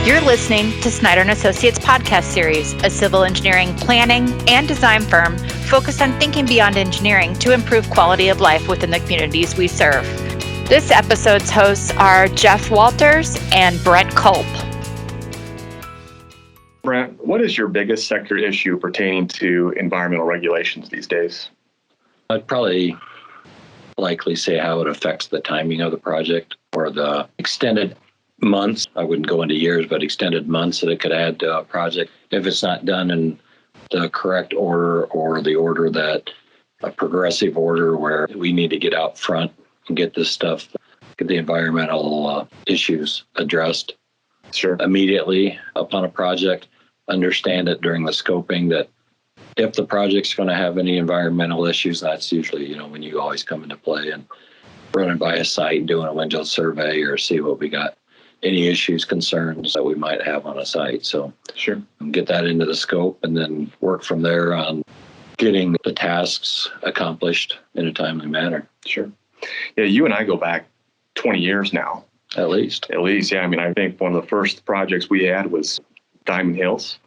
You're listening to Snyder Associates podcast series, a civil engineering planning and design firm focused on thinking beyond engineering to improve quality of life within the communities we serve. This episode's hosts are Jeff Walters and Brent Culp. Brent, what is your biggest sector issue pertaining to environmental regulations these days? I'd probably likely say how it affects the timing of the project or the extended months. I wouldn't go into years, but extended months that it could add to a project if it's not done in the correct order or the order that a progressive order where we need to get out front and get this stuff, get the environmental issues addressed immediately upon a project. Understand it during the scoping that if the project's going to have any environmental issues, that's usually, when you always come into play and running by a site and doing a windshield survey or see what we got, any issues, concerns that we might have on a site. So get that into the scope and then work from there on getting the tasks accomplished in a timely manner. Sure. Yeah, you and I go back 20 years now. At least, yeah. I think one of the first projects we had was Diamond Hills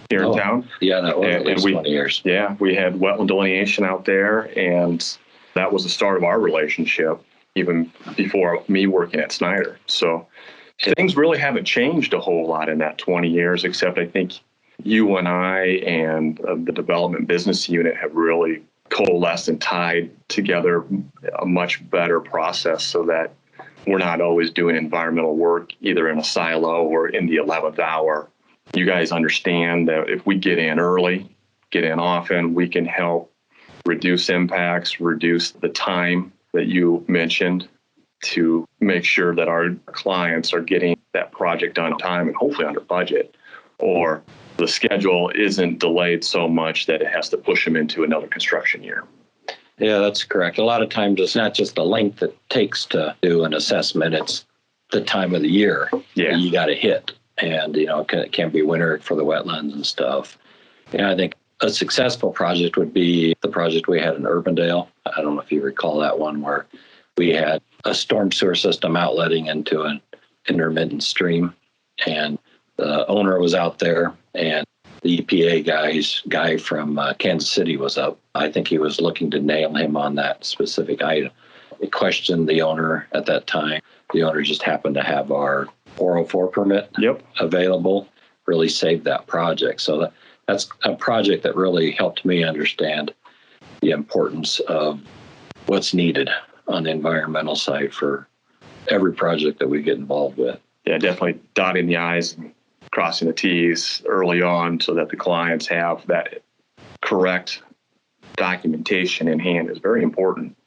here in town. Yeah, that was at least 20 years. Yeah, we had wetland delineation out there, and that was the start of our relationship, even before me working at Snyder. So things really haven't changed a whole lot in that 20 years, except I think you and I and the development business unit have really coalesced and tied together a much better process so that we're not always doing environmental work either in a silo or in the 11th hour. You guys understand that if we get in early, get in often, we can help reduce impacts, reduce the time that you mentioned to make sure that our clients are getting that project done on time and hopefully under budget, or the schedule isn't delayed so much that it has to push them into another construction year. Yeah, that's correct. A lot of times it's not just the length it takes to do an assessment, it's the time of the year that you got to hit. And, it can be winter for the wetlands and stuff. I think a successful project would be the project we had in Urbandale. I don't know if you recall that one, where we had a storm sewer system outletting into an intermittent stream. And the owner was out there, and the EPA guy from Kansas City was up. I think he was looking to nail him on that specific item. He questioned the owner at that time. The owner just happened to have our 404 permit available, really saved that project. So that's a project that really helped me understand the importance of what's needed on the environmental side for every project that we get involved with. Yeah, definitely dotting the I's and crossing the T's early on so that the clients have that correct documentation in hand is very important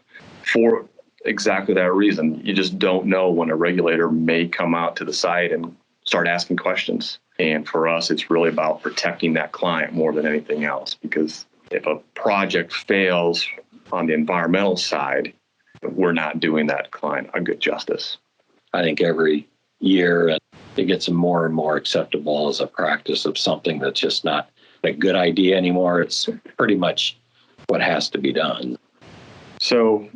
for exactly that reason. You just don't know when a regulator may come out to the site and start asking questions. And for us, it's really about protecting that client more than anything else, because if a project fails on the environmental side, we're not doing that client a good justice. I think every year it gets more and more acceptable as a practice of something that's just not a good idea anymore. It's pretty much what has to be done. So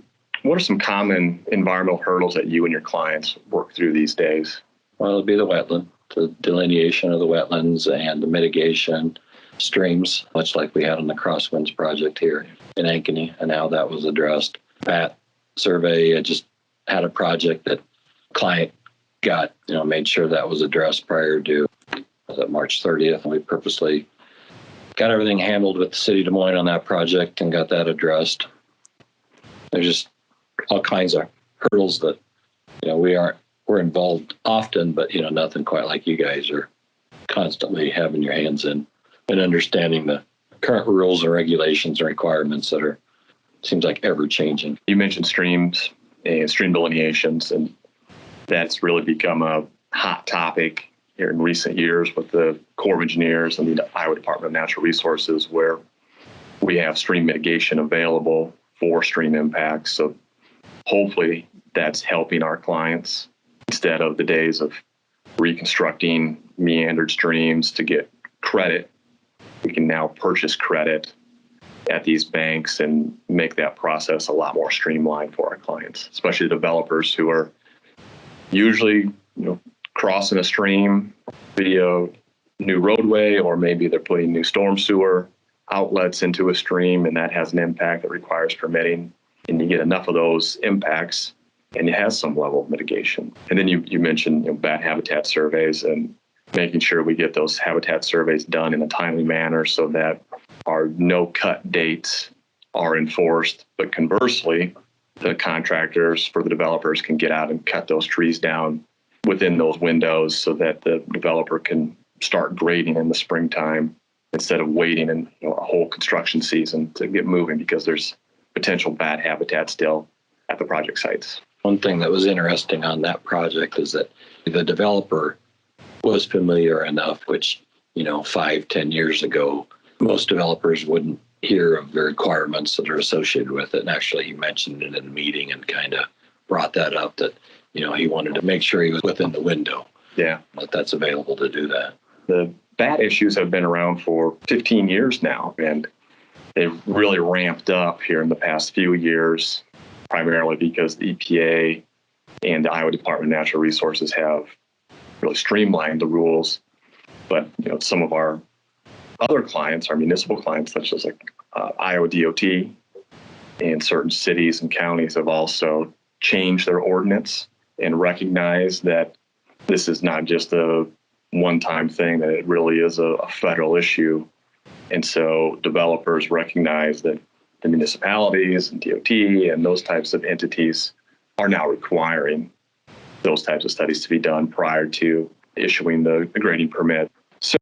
what are some common environmental hurdles that you and your clients work through these days? Well, it'll be the delineation of the wetlands and the mitigation, streams, much like we had on the Crosswinds project here in Ankeny, and how that was addressed. That survey just had a project that client got, made sure that was addressed prior to March 30th. And we purposely got everything handled with the city of Des Moines on that project and got that addressed. There's just all kinds of hurdles that, we're involved often, but, nothing quite like you guys are constantly having your hands in and understanding the current rules and regulations and requirements that are, seems like ever changing. You mentioned streams and stream delineations, and that's really become a hot topic here in recent years with the Corps of Engineers and the Iowa Department of Natural Resources, where we have stream mitigation available for stream impacts. So hopefully that's helping our clients instead of the days of reconstructing meandered streams to get credit. We can now purchase credit at these banks and make that process a lot more streamlined for our clients, especially developers who are usually, crossing a stream be a new roadway, or maybe they're putting new storm sewer outlets into a stream, and that has an impact that requires permitting. And you get enough of those impacts, and it has some level of mitigation. And then you mentioned bat habitat surveys, and making sure we get those habitat surveys done in a timely manner so that our no-cut dates are enforced. But conversely, the contractors for the developers can get out and cut those trees down within those windows so that the developer can start grading in the springtime instead of waiting in a whole construction season to get moving because there's potential bat habitat still at the project sites. One thing that was interesting on that project is that the developer was familiar enough, which, 5-10 years ago, most developers wouldn't hear of the requirements that are associated with it. And actually, he mentioned it in a meeting and kind of brought that up that, he wanted to make sure he was within the window. Yeah. That's available to do that. The bat issues have been around for 15 years now, and they've really ramped up here in the past few years, primarily because the EPA and the Iowa Department of Natural Resources have really streamlined the rules. But some of our other clients, our municipal clients, such as Iowa DOT and certain cities and counties, have also changed their ordinance and recognized that this is not just a one-time thing, that it really is a federal issue. And so developers recognize that the municipalities and DOT and those types of entities are now requiring those types of studies to be done prior to issuing the grading permit. So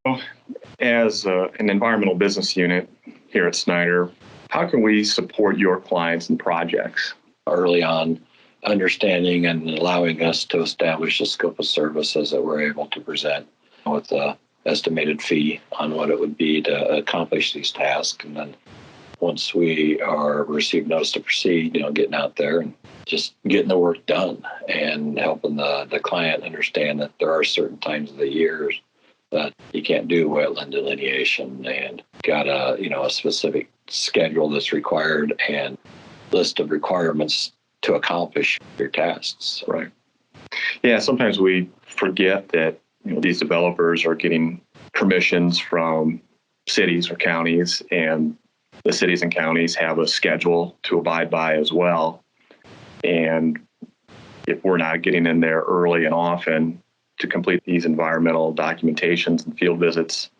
as an environmental business unit here at Snyder, how can we support your clients and projects? Early on, understanding and allowing us to establish a scope of services that we're able to present with the estimated fee on what it would be to accomplish these tasks. And then once we receive notice to proceed, getting out there and just getting the work done and helping the client understand that there are certain times of the year that you can't do wetland delineation and got a specific schedule that's required and list of requirements to accomplish your tasks. Right. Yeah, sometimes we forget that these developers are getting permissions from cities or counties, and the cities and counties have a schedule to abide by as well. And if we're not getting in there early and often to complete these environmental documentations and field visits,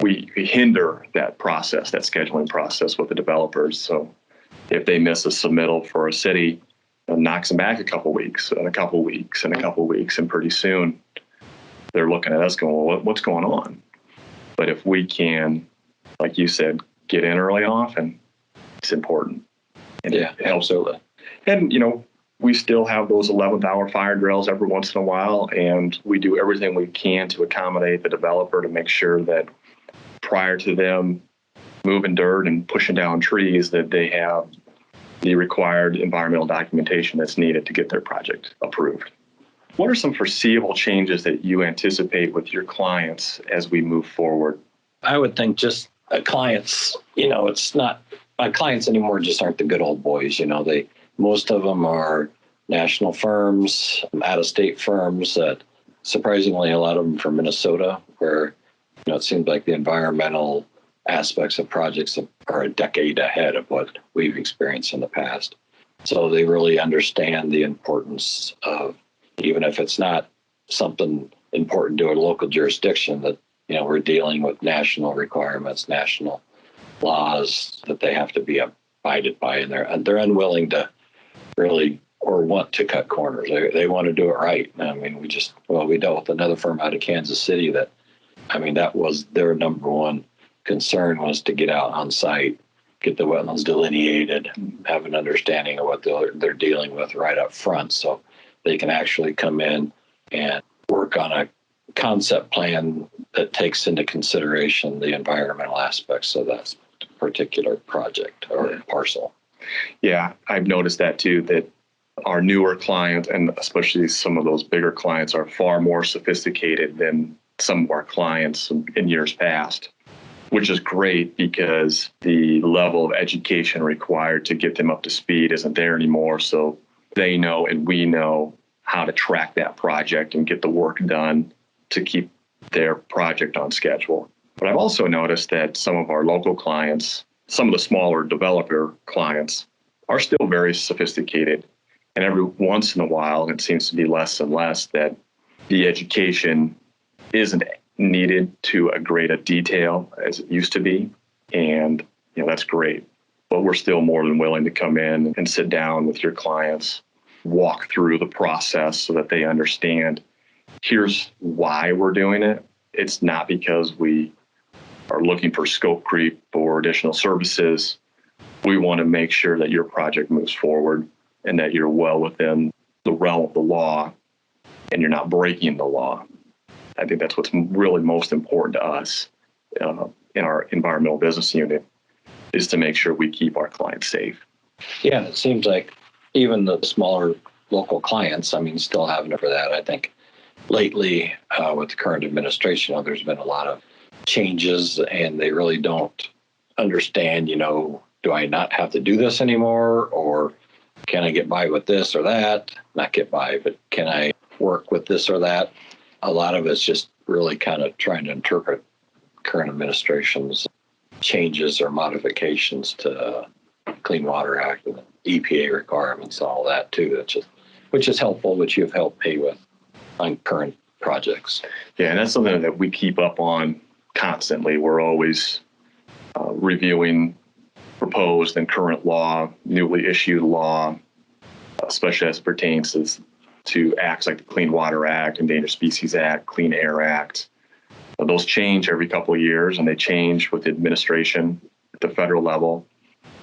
we hinder that process, that scheduling process with the developers. So if they miss a submittal for a city, it knocks them back a couple weeks and a couple weeks and a couple weeks, and pretty soon they're looking at us going, well, what's going on? But if we can, like you said, get in early often, it's important. And yeah, it helps. absolutely. And, we still have those 11th hour fire drills every once in a while, and we do everything we can to accommodate the developer to make sure that prior to them moving dirt and pushing down trees, that they have the required environmental documentation that's needed to get their project approved. What are some foreseeable changes that you anticipate with your clients as we move forward? I would think just clients, it's not, my clients anymore just aren't the good old boys. Most of them are national firms, out-of-state firms that, surprisingly, a lot of them from Minnesota, where it seems like the environmental aspects of projects are a decade ahead of what we've experienced in the past. So they really understand the importance of, even if it's not something important to a local jurisdiction, that we're dealing with national requirements, national laws that they have to be abided by, and they're unwilling to really or want to cut corners. They want to do it right. I mean, we dealt with another firm out of Kansas City that was their number one concern, was to get out on site, get the wetlands delineated, have an understanding of what they're dealing with right up front, so they can actually come in and work on a concept plan that takes into consideration the environmental aspects of that particular project or parcel. Yeah, I've noticed that too, that our newer clients, and especially some of those bigger clients, are far more sophisticated than some of our clients in years past, which is great because the level of education required to get them up to speed isn't there anymore. So they know and we know how to track that project and get the work done to keep their project on schedule. But I've also noticed that some of our local clients, some of the smaller developer clients, are still very sophisticated. And every once in a while, it seems to be less and less that the education isn't needed to a great a detail as it used to be. And that's great. But we're still more than willing to come in and sit down with your clients, walk through the process so that they understand here's why we're doing it. It's not because we are looking for scope creep or additional services. We want to make sure that your project moves forward and that you're well within the realm of the law and you're not breaking the law. I think that's what's really most important to us in our environmental business unit, is to make sure we keep our clients safe. Yeah, it seems like even the smaller local clients, still having it for that. I think lately with the current administration, there's been a lot of changes and they really don't understand, do I not have to do this anymore? Or can I get by with this or that? Not get by, but can I work with this or that? A lot of it's just really kind of trying to interpret current administration's changes or modifications to Clean Water Act and EPA requirements and all that too, which is helpful, which you've helped me with on current projects. Yeah, and that's something that we keep up on constantly. We're always reviewing proposed and current law, newly issued law, especially as it pertains to acts like the Clean Water Act, Endangered Species Act, Clean Air Act. Those change every couple of years, and they change with the administration at the federal level.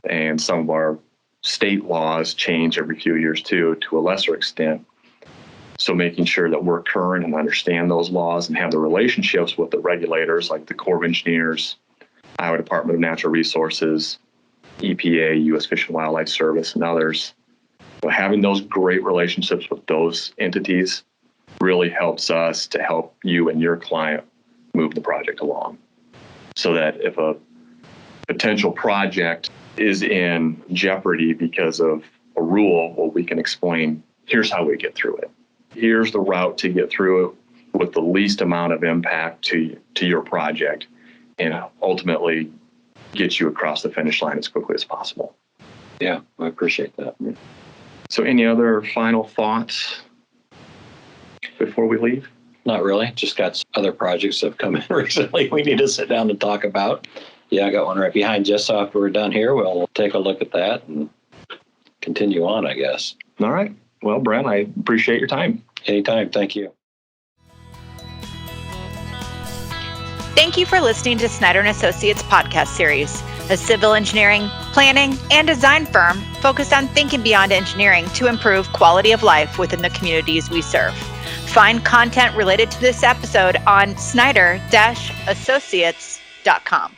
And some of our state laws change every few years too, to a lesser extent. So making sure that we're current and understand those laws and have the relationships with the regulators like the Corps of Engineers, Iowa Department of Natural Resources, EPA, U.S. Fish and Wildlife Service, and others. So having those great relationships with those entities really helps us to help you and your client move the project along. So that if a potential project is in jeopardy because of a rule, well, we can explain, here's how we get through it. Here's the route to get through it with the least amount of impact to your project, and ultimately get you across the finish line as quickly as possible. Yeah, I appreciate that. So any other final thoughts before we leave? Not really. Just got other projects that have come in recently we need to sit down and talk about. Yeah, I got one right behind you. So after we're done here, we'll take a look at that and continue on, I guess. All right. Well, Brent, I appreciate your time. Anytime. Thank you. Thank you for listening to Snyder Associates podcast series, a civil engineering, planning, and design firm focused on thinking beyond engineering to improve quality of life within the communities we serve. Find content related to this episode on Snyder-Associates.com.